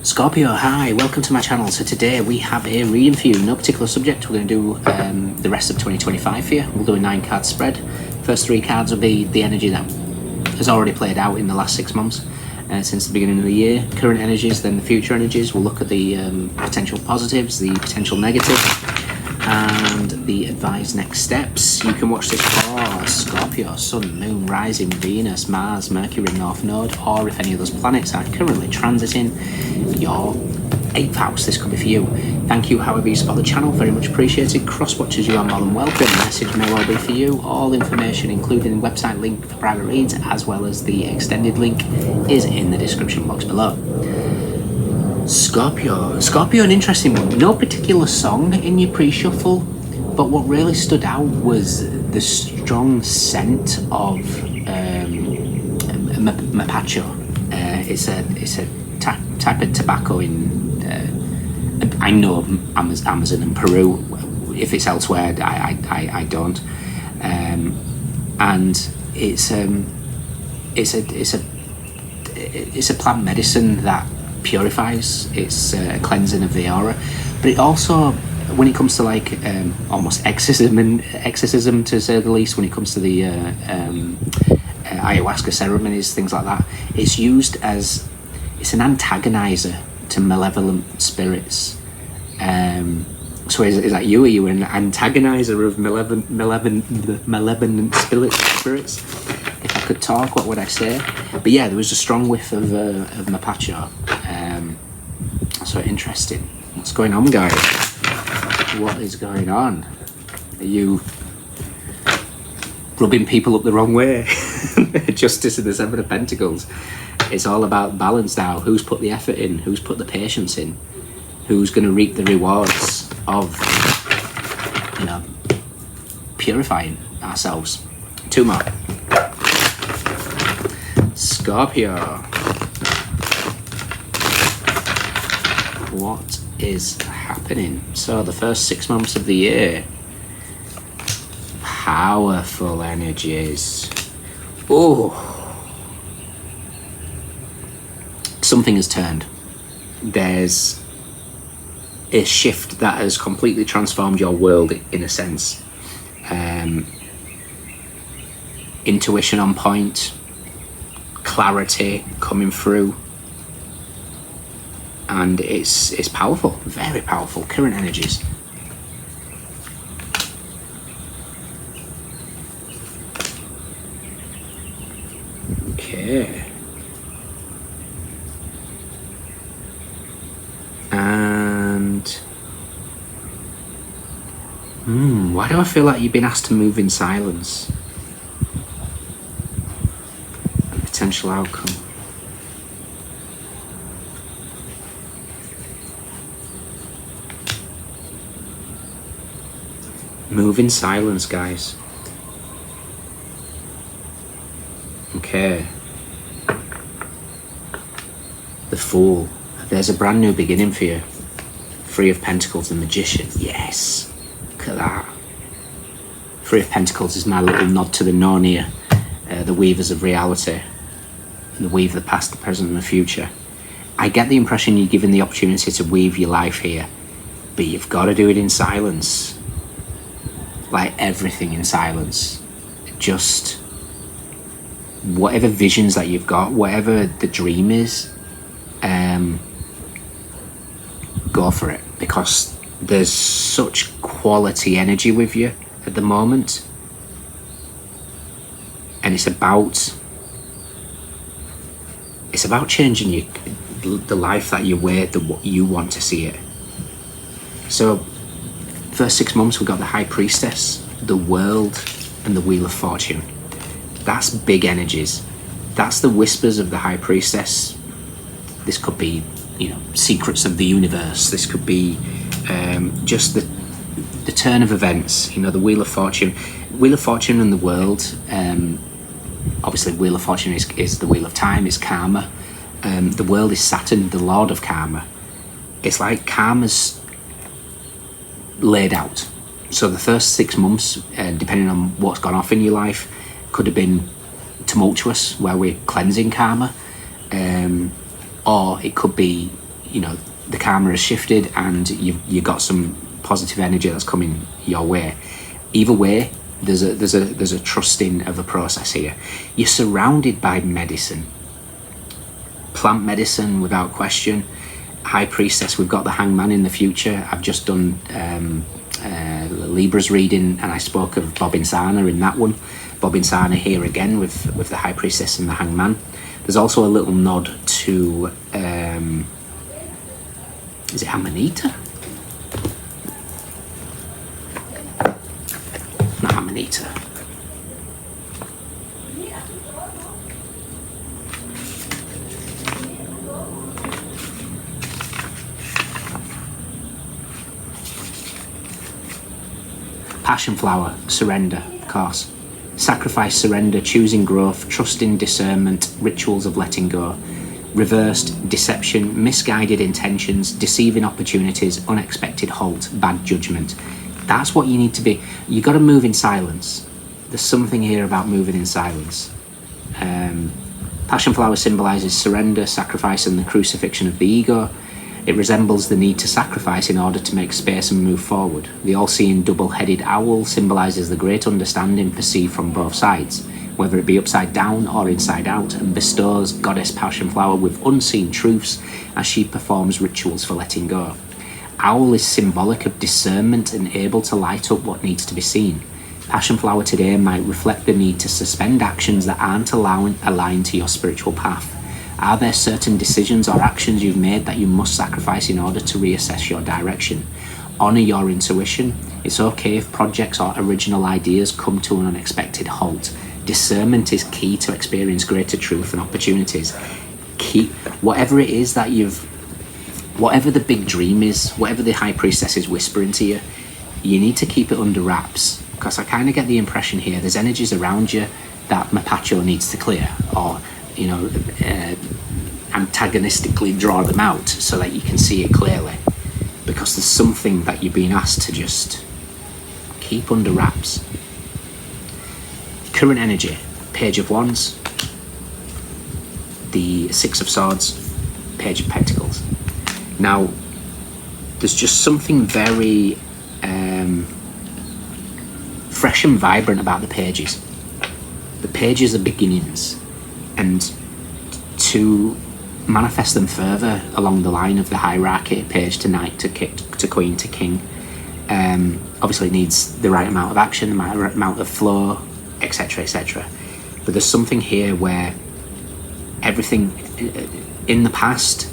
Scorpio, hi, welcome to my channel. So today we have a reading for you, no particular subject. We're going to do the rest of 2025 for you. We'll do a 9-card spread. First 3 cards will be the energy that has already played out in the last 6 months since the beginning of the year. Current energies, then the future energies. We'll look at the potential positives, the potential negatives, and the advised next steps. You can watch this for Scorpio, Sun, Moon, Rising, Venus, Mars, Mercury, North Node, or if any of those planets are currently transiting your 8th house. This could be for you. Thank you, however you support the channel, very much appreciated. Cross watchers, you are more than welcome. Message may well be for you. All information, including the website link for private reads, as well as the extended link, is in the description box below. Scorpio, an interesting one. No particular song in your pre-shuffle, but what really stood out was the strong scent of mapacho. It's a type of tobacco in I know Amazon and Peru. If it's elsewhere, I don't. And it's a plant medicine that purifies. It's a cleansing of the aura, but it also, when it comes to like almost exorcism to say the least, when it comes to the ayahuasca ceremonies, things like that, it's used as, it's an antagonizer to malevolent spirits. So is that you? Are you an antagonizer of malevolent spirits? If I could talk, what would I say? But yeah, there was a strong whiff of mapacho. So interesting. What's going on, guys? What is going on? Are you rubbing people up the wrong way? Justice of the 7 of Pentacles. It's all about balance now. Who's put the effort in? Who's put the patience in? Who's going to reap the rewards of, purifying ourselves? 2 more. Scorpio. What is happening? So the first 6 months of the year, powerful energies. Oh, something has turned. There's a shift that has completely transformed your world in a sense. Intuition on point, clarity coming through, and it's powerful, very powerful. Current energies. Okay. And why do I feel like you've been asked to move in silence? A potential outcome. Move in silence, guys. Okay. The Fool. There's a brand new beginning for you. 3 of Pentacles, the Magician. Yes. Look at that. 3 of Pentacles is my little nod to the Narnia, the weavers of reality. The weave the past, the present, and the future. I get the impression you're given the opportunity to weave your life here, but you've got to do it in silence. Like everything in silence. Just whatever visions that you've got, whatever the dream is, go for it, because there's such quality energy with you at the moment, and it's about changing the life that you wear, what you want to see it. So first 6 months we've got the High Priestess, the World, and the Wheel of Fortune. That's big energies. That's the whispers of the High Priestess. This could be, secrets of the universe. This could be just the turn of events. The Wheel of Fortune. Wheel of Fortune and the World. Obviously, Wheel of Fortune is the Wheel of Time, it's karma. The World is Saturn, the Lord of Karma. It's like karma's laid out. So the first 6 months, depending on what's gone off in your life, could have been tumultuous, where we're cleansing karma, or it could be you know, the karma has shifted and you've got some positive energy that's coming your way. Either way, there's a trusting of a process here. You're surrounded by medicine, plant medicine without question. High Priestess, we've got the Hangman in the future. I've just done Libra's reading, and I spoke of Bob Insana in that one. Bob Insana here again with the High Priestess and the Hangman. There's also a little nod to is it Amanita? Not Amanita. Passion flower, surrender, of course. Sacrifice, surrender, choosing growth, trusting discernment, rituals of letting go. Reversed, deception, misguided intentions, deceiving opportunities, unexpected halt, bad judgment. That's what you need to be. You got to move in silence. There's something here about moving in silence. Passion flower symbolises surrender, sacrifice, and the crucifixion of the ego. It resembles the need to sacrifice in order to make space and move forward. The all-seeing double-headed owl symbolises the great understanding perceived from both sides, whether it be upside down or inside out, and bestows Goddess Passion Flower with unseen truths as she performs rituals for letting go. Owl is symbolic of discernment and able to light up what needs to be seen. Passion Flower today might reflect the need to suspend actions that aren't aligned to your spiritual path. Are there certain decisions or actions you've made that you must sacrifice in order to reassess your direction? Honour your intuition. It's okay if projects or original ideas come to an unexpected halt. Discernment is key to experience greater truth and opportunities. Keep whatever it is that whatever the big dream is, whatever the High Priestess is whispering to you, you need to keep it under wraps. Because I kind of get the impression here there's energies around you that Mapacho needs to clear, or antagonistically draw them out so that you can see it clearly, because there's something that you're being asked to just keep under wraps. Current energy, Page of Wands, the Six of Swords, Page of Pentacles. Now there's just something very fresh and vibrant about the pages. The pages are beginnings, and to manifest them further along the line of the hierarchy, page to knight to queen to king, obviously needs the right amount of action, the right amount of flow, etc, etc. But there's something here where everything in the past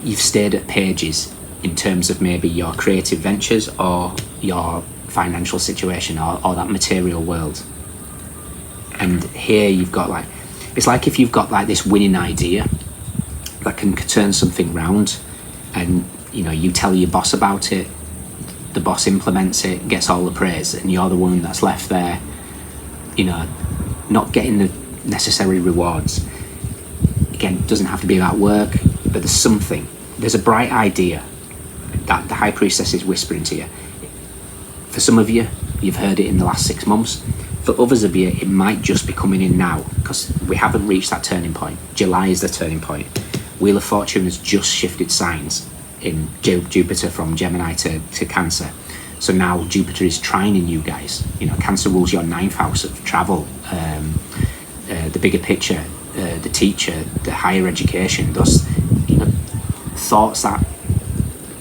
you've stayed at pages in terms of maybe your creative ventures or your financial situation or that material world. And here you've got like, it's like if you've got like this winning idea that can turn something round, and you tell your boss about it, the boss implements it, gets all the praise, and you're the one that's left there, not getting the necessary rewards. Again, it doesn't have to be about work, but there's a bright idea that the High Priestess is whispering to you. For some of you, you've heard it in the last 6 months. For others of you, it might just be coming in now, because we haven't reached that turning point. July is the turning point. Wheel of Fortune has just shifted signs in Jupiter from Gemini to Cancer. So now Jupiter is trining you guys. Cancer rules your 9th house of travel, the bigger picture, the teacher, the higher education, those thoughts that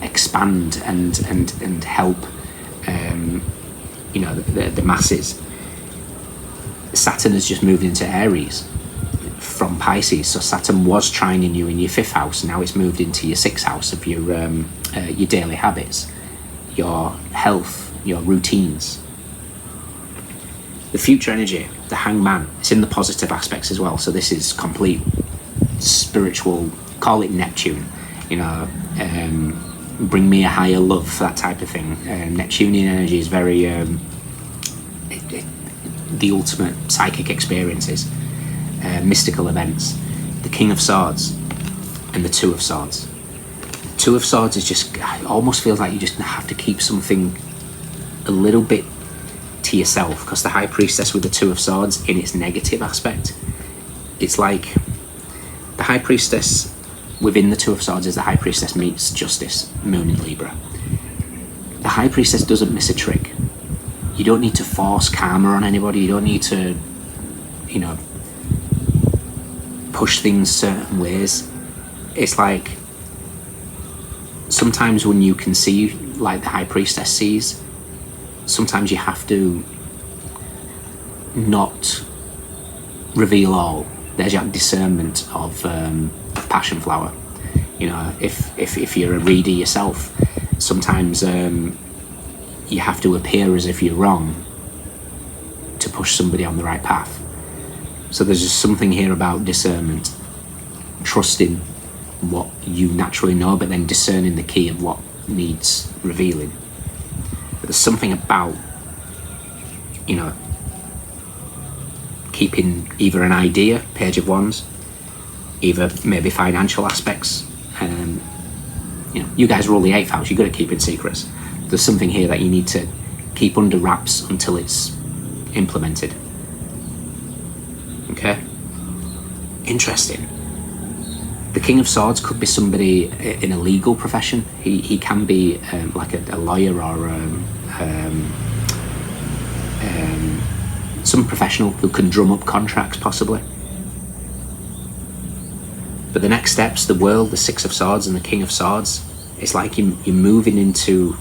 expand and help the masses. Saturn has just moved into Aries from Pisces, so Saturn was trining you in your 5th house. Now it's moved into your 6th house of your daily habits, your health, your routines. The future energy, the Hangman, it's in the positive aspects as well. So this is complete spiritual, call it Neptune, bring me a higher love, that type of thing. Neptunian energy is very the ultimate psychic experiences, mystical events. The King of Swords and the Two of Swords. Two of Swords is just, it almost feels like you just have to keep something a little bit to yourself, because the High Priestess with the Two of Swords in its negative aspect, it's like the High Priestess within the Two of Swords is the High Priestess meets Justice, Moon in Libra. The High Priestess doesn't miss a trick. You don't need to force karma on anybody. You don't need to, you know, push things certain ways. It's like sometimes when you can see like the High Priestess sees, sometimes you have to not reveal all. There's your discernment of passion flower. You know, if you're a reader yourself, sometimes you have to appear as if you're wrong to push somebody on the right path. So there's just something here about discernment, trusting what you naturally know, but then discerning the key of what needs revealing. But there's something about, you know, keeping either an idea, Page of Wands, either maybe financial aspects. You know, you guys roll the 8th house, you've got to keep in secrets. There's something here that you need to keep under wraps until it's implemented. Okay? Interesting. The King of Swords could be somebody in a legal profession. He can be like a lawyer or some professional who can drum up contracts, possibly. But the next steps, the World, the Six of Swords, and the King of Swords, it's like you're moving into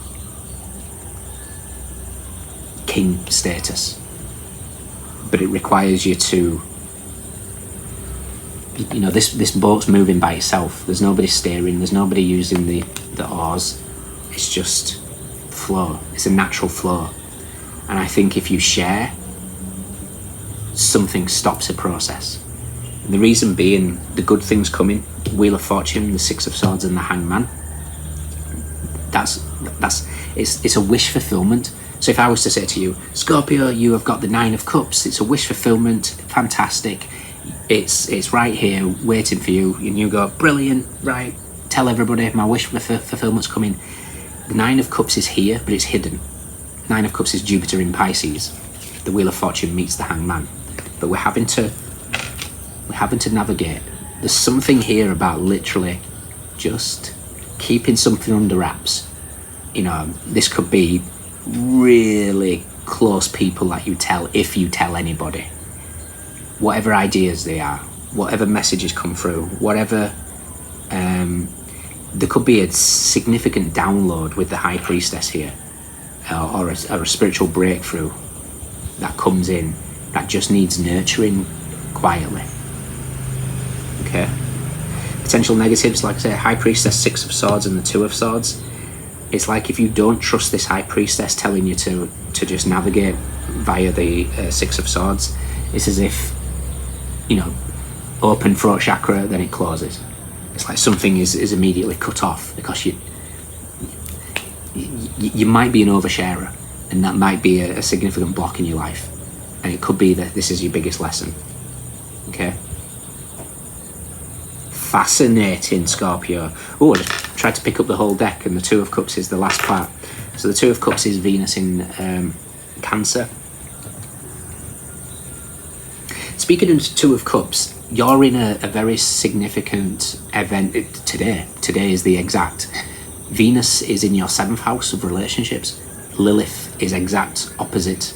king status. But it requires you to, you know, this boat's moving by itself. There's nobody steering, there's nobody using the oars. It's just flow. It's a natural flow. And I think if you share, something stops a process. And the reason being, the good things coming, Wheel of Fortune, the Six of Swords, and the Hangman. It's a wish fulfillment. So if I was to say to you, Scorpio, you have got the Nine of Cups, it's a wish fulfillment, fantastic, it's right here waiting for you, and you go, brilliant, right, tell everybody my wish fulfillment's coming. The Nine of Cups is here, but it's hidden. Nine of Cups is Jupiter in Pisces. The Wheel of Fortune meets the Hangman. But we're having to navigate. There's something here about literally just keeping something under wraps. You know, this could be really close people that you tell, if you tell anybody. Whatever ideas they are, whatever messages come through, whatever, there could be a significant download with the High Priestess here, or a spiritual breakthrough that comes in that just needs nurturing quietly. Okay. Potential negatives, like I say, High Priestess, Six of Swords, and the Two of Swords. It's like if you don't trust this High Priestess telling you to just navigate via the Six of Swords, it's as if, you know, open throat chakra, then it closes. It's like something is immediately cut off because you might be an oversharer, and that might be a significant block in your life. And it could be that this is your biggest lesson. Okay? Fascinating, Scorpio. Oh, I just tried to pick up the whole deck, and the Two of Cups is the last part. So the Two of Cups is Venus in Cancer. Speaking of Two of Cups, you're in a very significant event today. Today is the exact. Venus is in your 7th house of relationships. Lilith is exact opposite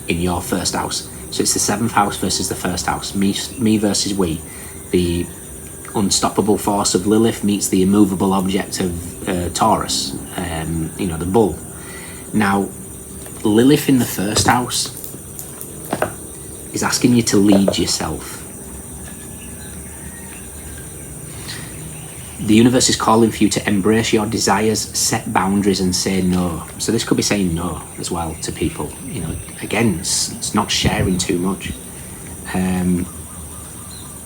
in your 1st house. So it's the 7th house versus the 1st house. Me versus we. The unstoppable force of Lilith meets the immovable object of Taurus, you know, the bull. Now, Lilith in the 1st house is asking you to lead yourself. The universe is calling for you to embrace your desires, set boundaries, and say no. So this could be saying no as well to people. You know, again, it's not sharing too much.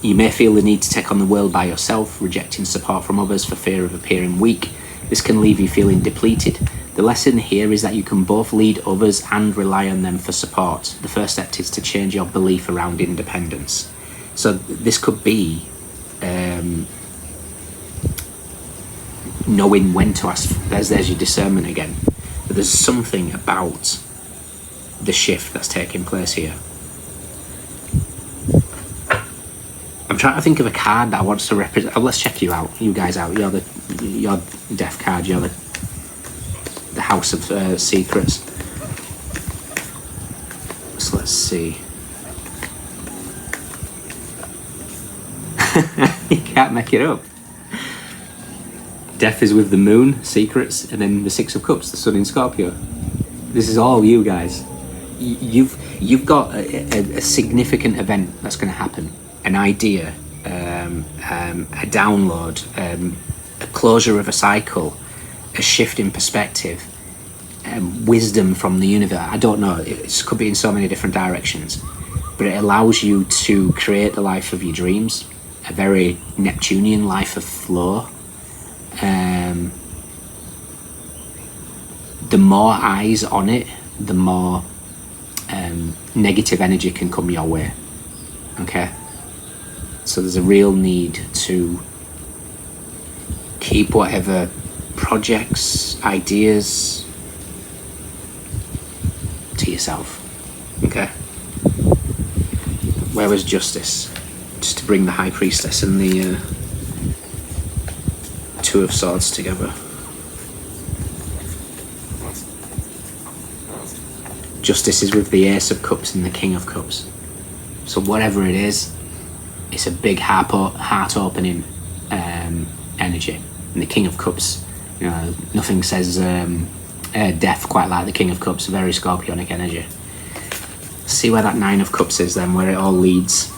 You may feel the need to take on the world by yourself, rejecting support from others for fear of appearing weak. This can leave you feeling depleted. The lesson here is that you can both lead others and rely on them for support. The first step is to change your belief around independence. So this could be knowing when to ask. There's your discernment again. But there's something about the shift that's taking place here. I'm trying to think of a card that wants to represent. Oh, let's check you guys out. You're Death card. You're the House of Secrets. So let's see. You can't make it up. Death is with the Moon, Secrets, and then the Six of Cups, the Sun in Scorpio. This is all you guys. You've got a significant event that's going to happen. An idea, a download, a closure of a cycle, a shift in perspective, wisdom from the universe. I don't know. It could be in so many different directions, but it allows you to create the life of your dreams. A very Neptunian life of flow. The more eyes on it, the more negative energy can come your way. Okay? So there's a real need to keep whatever projects, ideas to yourself. Okay? Where was justice? Just to bring the High Priestess and the Two of Swords together. Justice is with the Ace of Cups and the King of Cups. So whatever it is, it's a big heart-opening energy. And the King of Cups, nothing says death quite like the King of Cups. A very scorpionic energy. See where that Nine of Cups is then, where it all leads.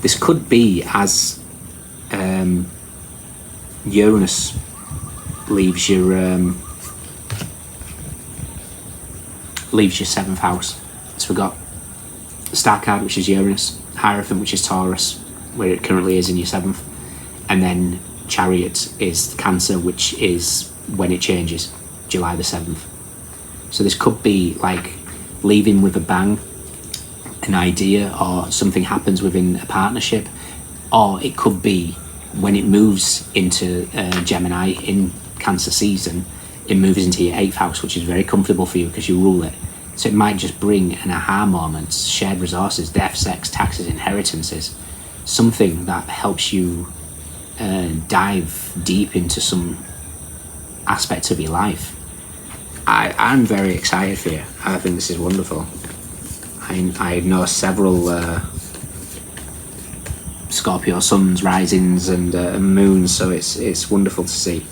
This could be as Uranus leaves your 7th house. So we've got the Star card, which is Uranus, Hierophant, which is Taurus, where it currently is in your 7th, and then Chariot is Cancer, which is when it changes, July the 7th. So this could be like leaving with a bang, an idea, or something happens within a partnership, or it could be when it moves into Gemini in Cancer season, it moves into your 8th house, which is very comfortable for you because you rule it. So it might just bring an aha moment, shared resources, death, sex, taxes, inheritances, something that helps you dive deep into some aspects of your life. I'm very excited for you. I think this is wonderful. I know several Scorpio suns, risings, and moons, so it's wonderful to see.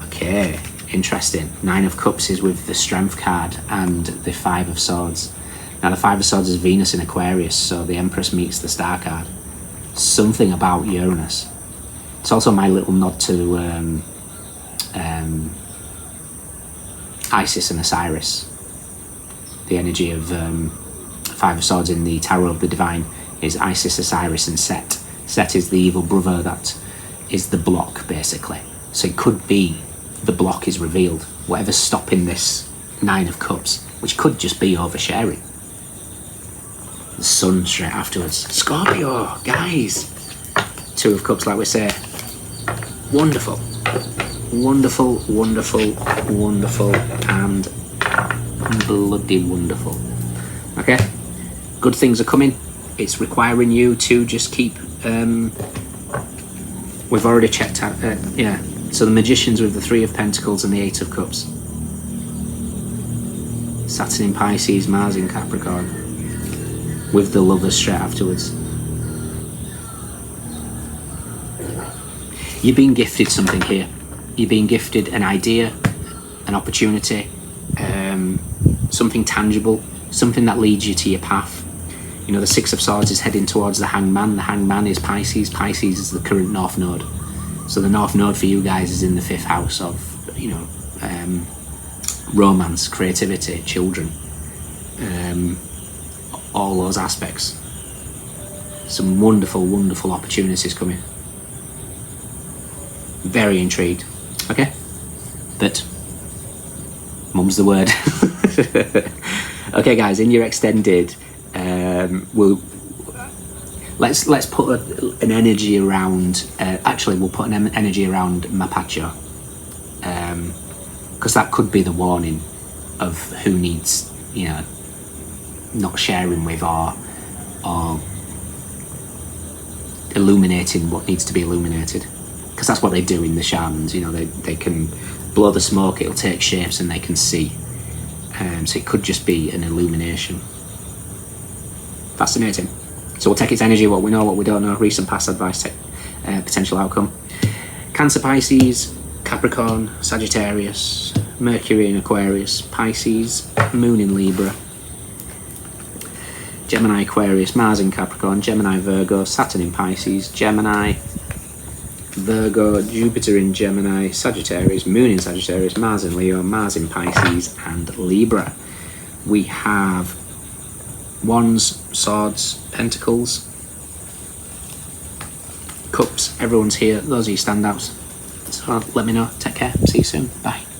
Okay, interesting. Nine of Cups is with the Strength card and the Five of Swords. Now the Five of Swords is Venus in Aquarius, so the Empress meets the Star card. Something about Uranus. It's also my little nod to Isis and Osiris. The energy of Five of Swords in the Tarot of the Divine is Isis, Osiris, and Set. Set is the evil brother that is the block, basically. So it could be the block is revealed. Whatever's stopping this Nine of Cups, which could just be oversharing. The Sun straight afterwards. Scorpio, guys. Two of Cups, like we say. Wonderful. Wonderful, wonderful, wonderful, and bloody wonderful. Okay? Good things are coming. It's requiring you to just keep... we've already checked out... yeah. So the Magicians with the Three of Pentacles and the Eight of Cups. Saturn in Pisces, Mars in Capricorn. With the Lovers straight afterwards. You're being gifted something here. You're being gifted an idea, an opportunity, something tangible, something that leads you to your path. You know, the Six of Swords is heading towards the Hangman. The Hangman is Pisces. Pisces is the current North Node. So the North Node for you guys is in the 5th house of, you know, romance, creativity, children, all those aspects. Some wonderful, wonderful opportunities coming. Very intrigued. Okay, but mum's the word. Okay, guys, in your extended, Let's put an energy around. Actually, we'll put an energy around Mapacho, because that could be the warning of who needs, not sharing with or illuminating what needs to be illuminated. Because that's what they do in the shamans. They can blow the smoke. It'll take shapes, and they can see. So it could just be an illumination. Fascinating. So we'll take its energy, what we know, what we don't know, recent past advice, potential outcome. Cancer, Pisces, Capricorn, Sagittarius, Mercury in Aquarius, Pisces, Moon in Libra, Gemini, Aquarius, Mars in Capricorn, Gemini, Virgo, Saturn in Pisces, Gemini, Virgo, Jupiter in Gemini, Sagittarius, Moon in Sagittarius, Mars in Leo, Mars in Pisces, and Libra. We have Wands, Swords, Pentacles, Cups. Everyone's here. Those are your standouts. So let me know. Take care. See you soon. Bye.